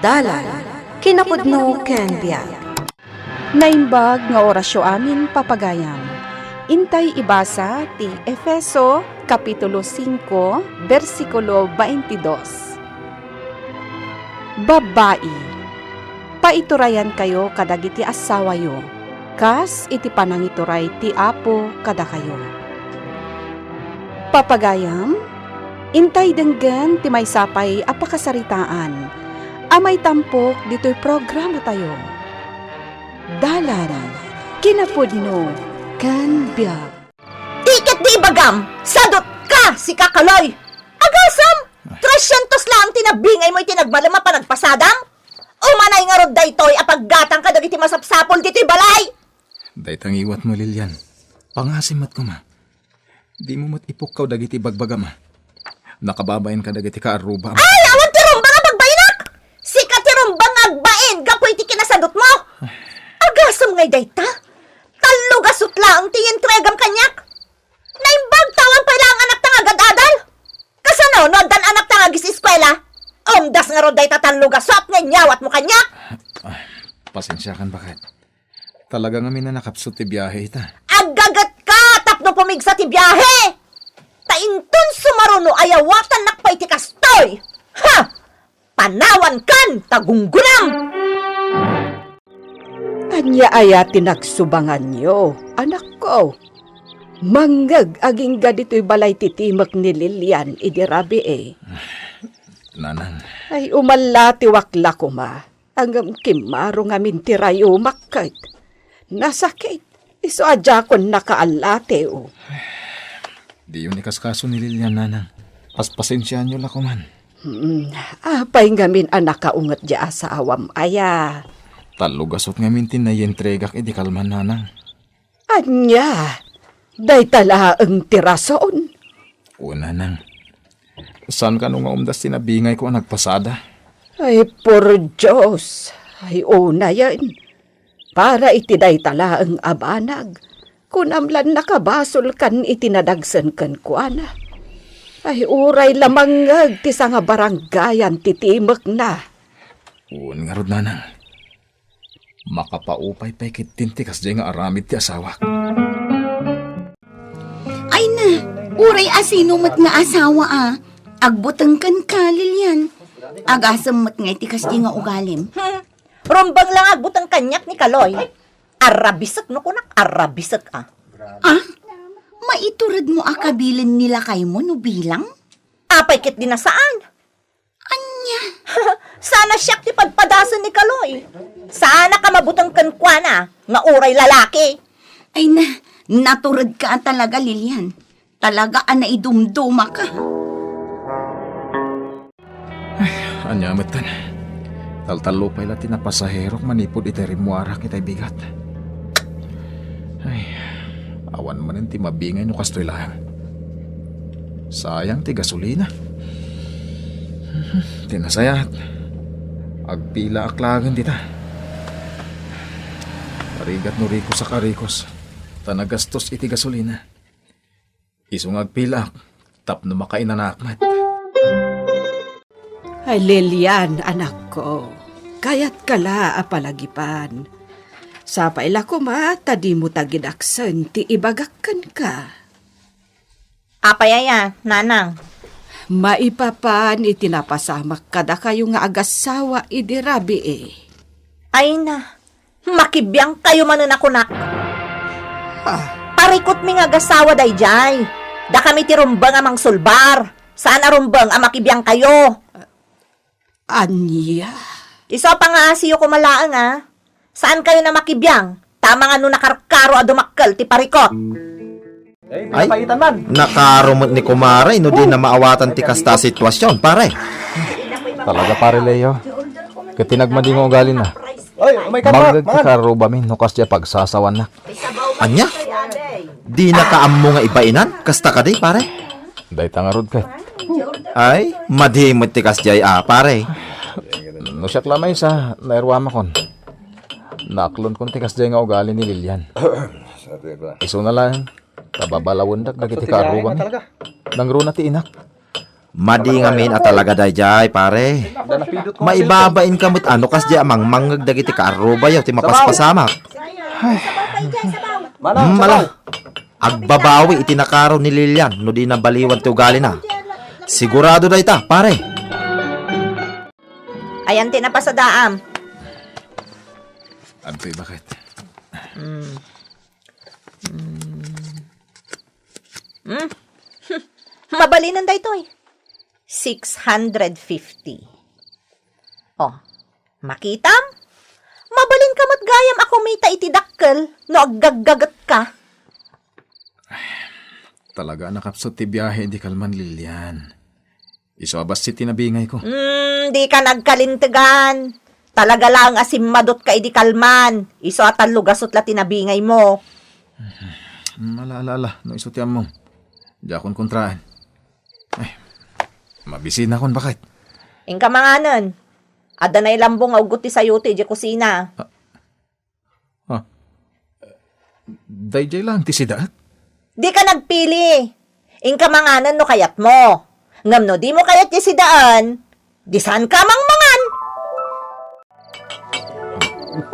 Dalan, kinapudno ken biag. Naimbag nga orasyo amin papagayam. Intay ibasa ti Efeso Kapitulo 5, versikulo 22. Babae, paiturayan kayo kadagiti asawayo, kas iti panangituray ti Apo kada kayo. Papagayam, intay denggan ti may sapay apakasaritaan, amay tampok dito'y programa tayo. Dalan, kinapudno, kan biag. Tiket di ibagam! Sadot ka, si Kakaloy! Agasam! 300 lang tinabingay mo itinagbalama pa nagpasadam? Umanay nga rod daytoy apaggatang ka dagiti masapsapol dito'y balay! Daytang iwat mo, Lilian. Pangasimat ko, ma. Di mo matipukaw dagiti bagbaga, ma. Nakababayan ka dagiti kaaruba, ma. Ay, awan ti rumbang nga bagbainak! Sika ti rumbang agbain, gapoy ti kinasadot mo! Agasam ngay dayta! Talo gasot lang ti entregam kanyak! Naimbag tawang pa lang anak tang agad-adal! Kasano, no dan anak tang agis eskwela? Umdas nga rod dayta talo gasot nga nyawat mo kanyak! Pasensya kan bakit? Talaga nga minanakapsot ti biyahe ita. Agagat ka! Tapno pumigsa ti biyahe! Tainton sumaruno ayawatan nakpay ti kastoy! Ha! Panawan kan! Tagunggunam! Anya aya tinagsubangan nyo, anak ko. Manggag aging gadito'y balay titimak ni Lilian, idirabi eh. Nanang, Ay umalati wakla ko ma. Hanggang kimaro nga mintirayo makkat. Nasakit. Iso adya kon nakaalate o. di yun ikaskaso ni Lilian, nanang. Pasensyahan nyo lako man. Apay ngamin anak kaungat dya sa awam aya. Talugasot nga mintin na yentregak edi kalman, nanang. Anya, day tala ang tirason. O, nanang. Saan ka nung maumdas tinabingay ko ang nagpasada? Ay, por Diyos. Ay, una yan. Para itiday tala ang abanag. Kunamlan nakabasol kan itinadagsan kan kuana. Ay, uray lamangag ti nga baranggayan titimak na. O, nga rod, nanang. Makapaupay pa'y kitintikas di nga aramid ti asawak. Ay na, uray asino mat nga asawa Agbutang kan ka, Lilian. Agasam mat nga itikas di nga ugalim. Rumbang lang agbutang kanyak ni Kaloy. Arabisak no kunak, arabisak Maiturad mo akabilin nila kay mo no bilang? Apay kit din na saan? Anya, Sana siyak ti padpadasan ni Kaloy. Sana ka mabutang kankwana, nga uray lalaki. ay na, naturad ka talaga, Lilian. Talaga idumduma ka. Anyamat kan. Taltalo pa'y lati na pasahero manipod iti rimuara kita'y bigat. Ay, awan man ti mabingay no kastoy lang. Sayang ti gasolina. Tinasayat. Agpila aklagan dita. Parigat no rikos sa karikos. Tanagastos iti gasolina. Isong agpila tapno makainanakmat. Ay, Lilian, anak ko. Kayat kala apalagipan. Sapay la ko ma, tadi mo tagidaksan, ti ibagakan ka. Apay aya, nanang. Maipapan itinapasamak kada kayo nga agasawa idirabi eh. Ay na, makibiyang kayo manunakunak. Parikot mi nga gasawa day jay. Da kami ti rumbang amang sulbar. Sana rumbang ang makibiyang kayo. Anya? Iso pa nga siyo kumalaang Saan kayo na makibiyang? Tama nga no nakarkaro adumakkel ti parikot. Ay, nakarumot ni Kumaray no di na maawatan ti kasta sitwasyon, pare. Talaga pare Leo. Katinagmadi mo ugali na. Ay, may Magdag ti karuba min no kasya pagsasawan na. Anya? Di na kaammo nga ibainan? Kasta ka di, pare? Day tangarod kay. Ay, madhimot ti kasjay, pare. No siyak lamay sa nairwama kon. Naklon kon ti kasya nga ugali ni Lilian. Iso na lang. Tababalawon dagiti karuba mi. Nangruna ti inak. Madi ngamin at talaga dayjay, pare. Maibabain ka mo't ano kasdi amang mangag dagiti ka aruba yaw ti mapaspasamak. Mala. Agbabawi itinakaraw ni Lilian no di nabaliwan ti ugali na. Sigurado dayta, pare. Ayan tinapasadaam. Antoy, bakit? Mabalinan da ito eh. 650. Oh, makitam? Mabalin ka mat gayam ako may taitidakkel no aggaggagat ka. Talaga nakapsot ti biyahe di kalman, Lilian. Iso abas si tinabingay ko. Di ka nagkalintigan. Talaga lang asimmadot ka idi kalman. Iso at lugasot la tinabingay mo. Malala, no iso ti ammo. Di akong kontraan. Ay, mabisin akon, bakit? Ingka manganan. Ada na ilambong augot ti sayote di kusina. Dayjay lang ti sidaat. Di ka nagpili. Ingka manganan no kayat mo. Ngam no di mo kayat ti sidaan. Di saan ka mangmangan.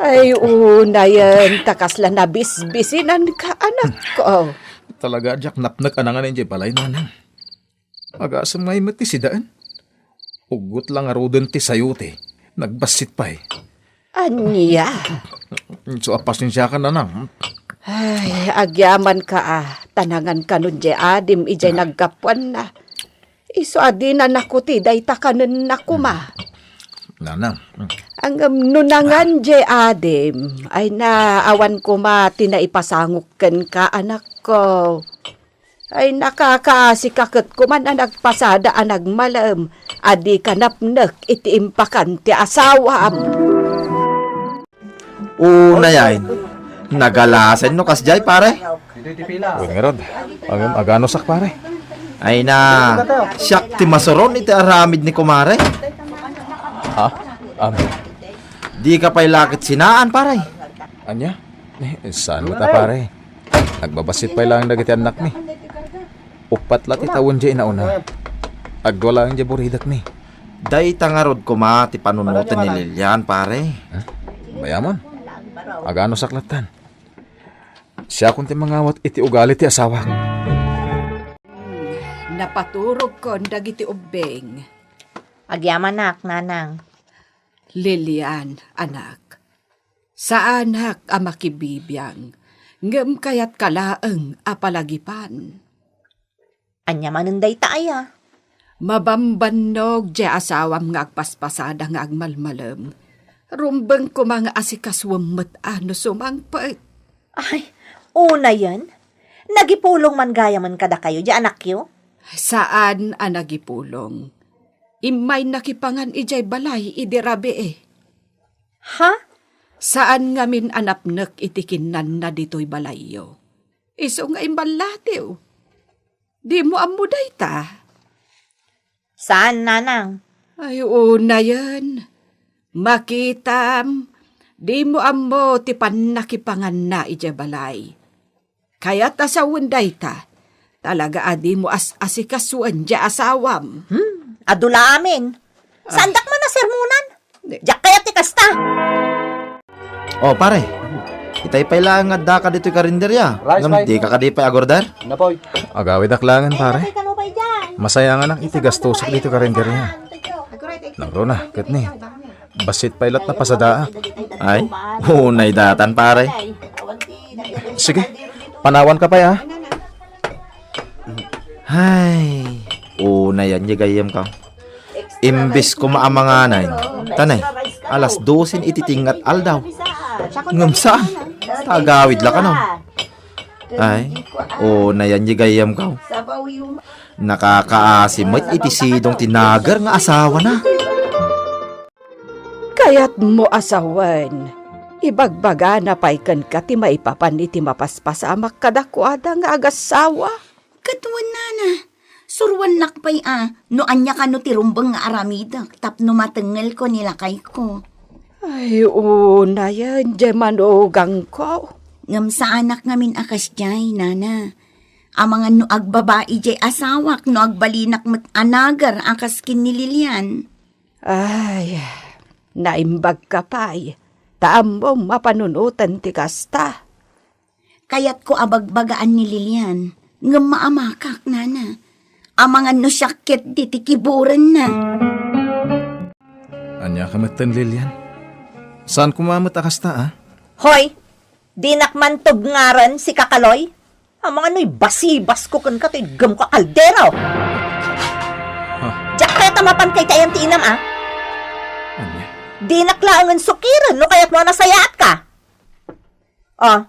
Ay, una yan, takas lang na bisbisinan ka, anak ko. Talaga, Jack, napnak anangan enjay balay nanang. Agasam ngay mati sidaan. Ugot lang arodon ti sayote. Nagbasit pa eh. Anya? So apas niya ka nanang. Ay, agyaman ka tanangan ka nun jay adim, ijay nagkapuan na. Iso adi na nakuti, day takanan na kuma. Nanang. Ang nunangan jay adim, ay naawan ko mati na ipasanguk ka, anak ko. Ay nakakaasikakat ko man ang nagpasada ang nagmalam, adi kanapnak iti impakan ti asawam. Una yan. Nagalasan no kasjay, pare. Uy nga rod. Agano sak pare. Ay na, siyak ti masoron iti aramid ni kumare. Ha? Di ka pa'y lakit sinaan, pare. Anya? Saan mo ta pare? Nagbabasit pa lang dagiti anak mi. Upat lat itawon dya inauna. Agwala ang dya buridak mi. Day tangarod ko ma, ti panunutan ni Lilian, pare. Bayamon. Agano saklatan. Siya kung ti mangawat iti ugali ti asawa. Napaturog ko dagiti ubeng. Agyaman nak, nanang. Lilian, anak. Sa anak ang makibibiyang, ngem kayat kalaeng apalagipan. Anya manunday taaya. Mabambannog di asawam nga agpaspasada nga agmalmalam. Rumbeng ko mga asikaswamot ano sumangpait. Ay, una yan. Nagipulong man gaya man kada kayo, di anak yo. Saan ang nagipulong? Imay nakipangan ijay balay idirabe eh. Ha? Saan ngamin anapnek itikinan na dito'y balayo? Iso nga imbalatiw. Di mo amuday ta. Saan, nanang? Ay, una yan. Makitam, di mo amo ti panakipangan na ijay balay. Kaya tasawanday ta, talaga adi mo asikasuan di asawam. Adula amin. Sandak man na sermonan. Diyak kaya ti kasta. Oh, pare. Itay pa'y lang nga ka dito'y karinderya. Ngam di ka kadipay agordar. Agawid aklangan pare. Masaya nga nang itigastosak dito karender niya. Nagro na, kat ni. Basit pailat na pasadaak. Ay, unay datan, pare. Sige, panawan ka pa ya. Ay, unay yan, gayam ka. Imbis ko maamanganay. Tanay, alas 12 ititingat aldaw. Ngam saan? Tagawid la ka no. Ay, unay yan, gayam ka. Nakakaasimot itisidong tinagar nga asawa na. Kaya't mo asawan. Ibagbaga na paikan ka ti maipapan iti mapaspasamak kadakwada nga agasawa. Katuan nana, surwan nakpay no anya ka no tirumbang nga aramida, tapno matengal ko nilakay ko. Ay, una yan, di manugang ko. Ngam sa anak ngamin akas jay, nana. Amangan no agbabae jay asawak no agbalinak met anagar akas kin ni Lilian. Ay, naimbag ka pa'y. Taambong mapanunutan ti kasta. Kayat ko abagbagaan ni Lilian. Ngam maamakak nana. Amangan no syakit di tikiburan na. Anya ka matan, Lilian? Saan kumamot akas ta, ah? Hoy, di nakmantog ngaran si Kakaloy. Ang mga no'y basibas ko kan kato'y gam ka kaldero. Diyak kaya tamapan kay tayang tiinam, ah. Anya? Di naklaangan sukiran, no kaya't mo nasayaat ka. Oh,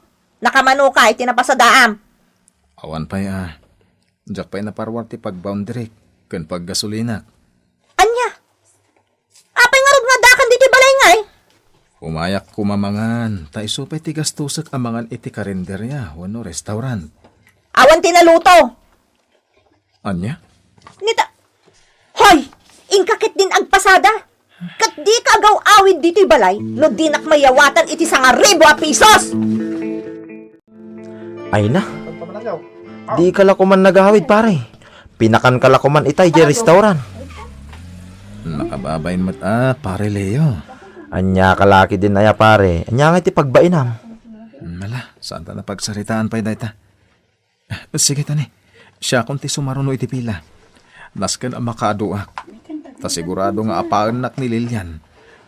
nakamano ka, itinapasadaam. Awan pa'y, ah. Diyak pa'y naparwar ti pag-boundary, kan pag-gasolina. Anya? Apay nga rin nga dakan dito balay nga eh. Umayak kumamangan, ta iso pa'y ti gastusak amangan iti karinderya, wano restaurant. Awan tinaluto. Anya? Nita, hoy, ingkakit din ang pasada. Kat di ka agaw awid dito'y balay, no di nakmayawatan iti 1,000 pisos. Ay na. Di kala ko man nagahawid pare. Pinakan kala ko man itay di restaurant. Nakababayin mat, pare Leo. Anya kalaki din aya pare. Anya nga iti pagbainam. Mala, saan ta napagsaritaan pa'y dayta? Sige tani, siya kung ti sumaruno iti pila. Nasken ang makaduak. Ta sigurado nga apaan nak ni Lilian.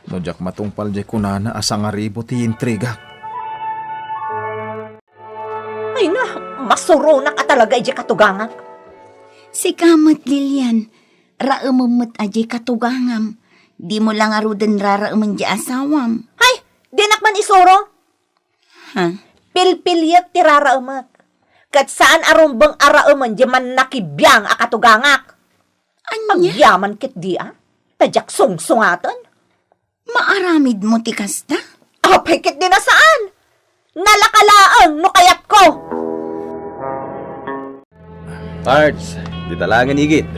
No jak matungpal jay kunana asang aribo ti intriga. Ay na, masuro na ka talaga iti katugangak. Si kamat Lilian, raamamot ajay katugangam. Di mo lang arudan raraaman di asawam. Ay, di nakman isuro. Ha? Pilpilyat ti raraamak. Kat saan arumbang araaman di man nakibiyang akatugangak. Anya? Agyaman kit di tadyak sungsungatan. Maaramid mo ti kasta? Apay kit di na saan? Nalakalaang no kayat ko. Parts, di talangan higit.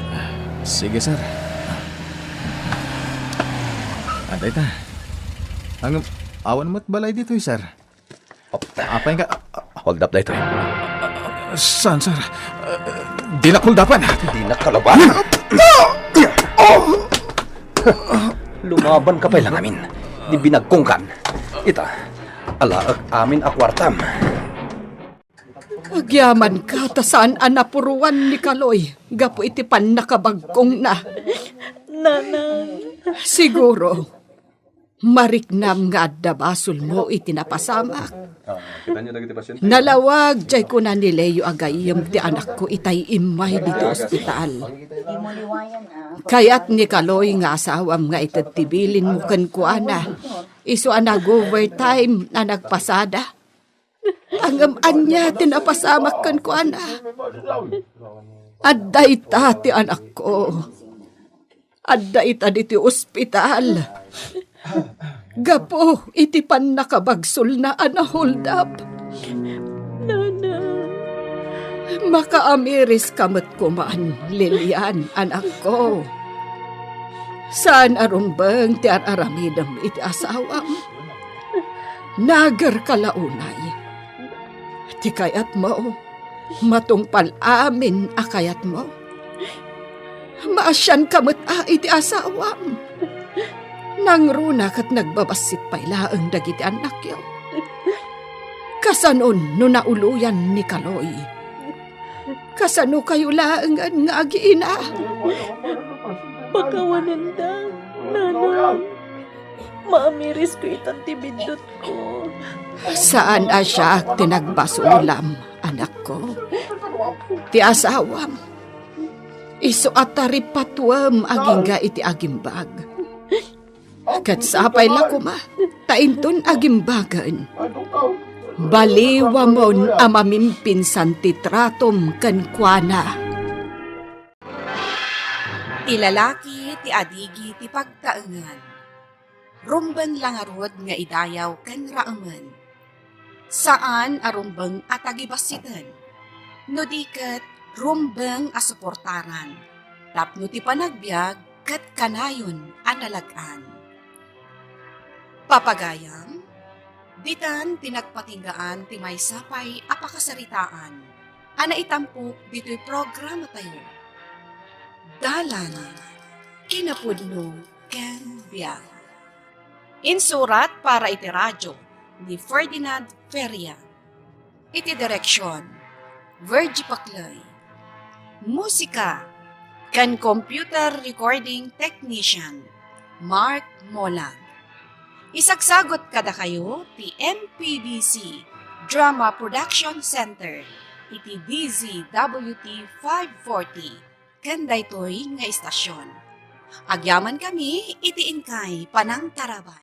Sige sir. Aday ta. Ang awan mo't balay dito sir. Apay nga, Huwag dap ito. saan sir? Di na kuldapan. Di nakalaban. Lumaban ka pa lang amin. Di binagkungkan. Ita, alaag amin akwartam. Agyaman ka, ta saan anapuruan ni Kaloy. Gapo iti pan nakabagkong na. Nanang. Siguro, mariknam nga adda basol mo iti napasamak. Kita niyo nagiti pasyente? Nalawag jay ko na ni Leo agayem ti anak ko itay imay dito ospital. Kaya't ni Kaloy nga asawam nga itatibilin mo kan kuana. Iso nag-overtime na nagpasada. Ang anya tinapasamak kan kuana. Adday ta ti anak ko. Adday ta diti ospital. Gapo, iti pan nakabagsol na hold up. Nana. Makaamiris kamat kumaan, Lilian, anak ko. Saan arumbang ti aramidam iti asawam? Nagar kalaunay. Ti kayat mo, matungpal amin akayat mo. Maasyan kamat iti asawam. Nang runa kat nagbabasit pailaang dagiti anak yo. Kasanon no nauluyan ni Kaloy. Kasano kayo laangan nga agiina. Pagkawanan da, nanang. Maamiris ko itang tibindot ko. Saan asya tinagbasulam, anak ko? Ti asawam. Iso atari patwam agingga iti agimbag. Kat sapay lakuma, tainton agimbagan. Baliwamon amamimpinsan ti tratom kankwana. Ti lalaki ti adigi ti pagtaengan. Rumben lang arod nga idayaw ken raamen. Saan arumbeng atagibasitan? No diket rumbeng asuportaran. Tapno ti panagbiag ket kanayon analagan. Papagayam, ditan pinagpatinggaan ti may sapay apakasaritaan. ana itampok dito'y programa tayo. Dalan, kinapudno, ken biyak. Insurat para iti radyo ni Ferdinand Feria. Iti direksyon, Virgie Pacloy. Musika, kan computer recording technician, Mark Molag. Isagsagot kada kayo ti MPBC Drama Production Center, iti DZWT 540, kan daytoy nga istasyon. Agyaman kami, iti inkay panang tarabay.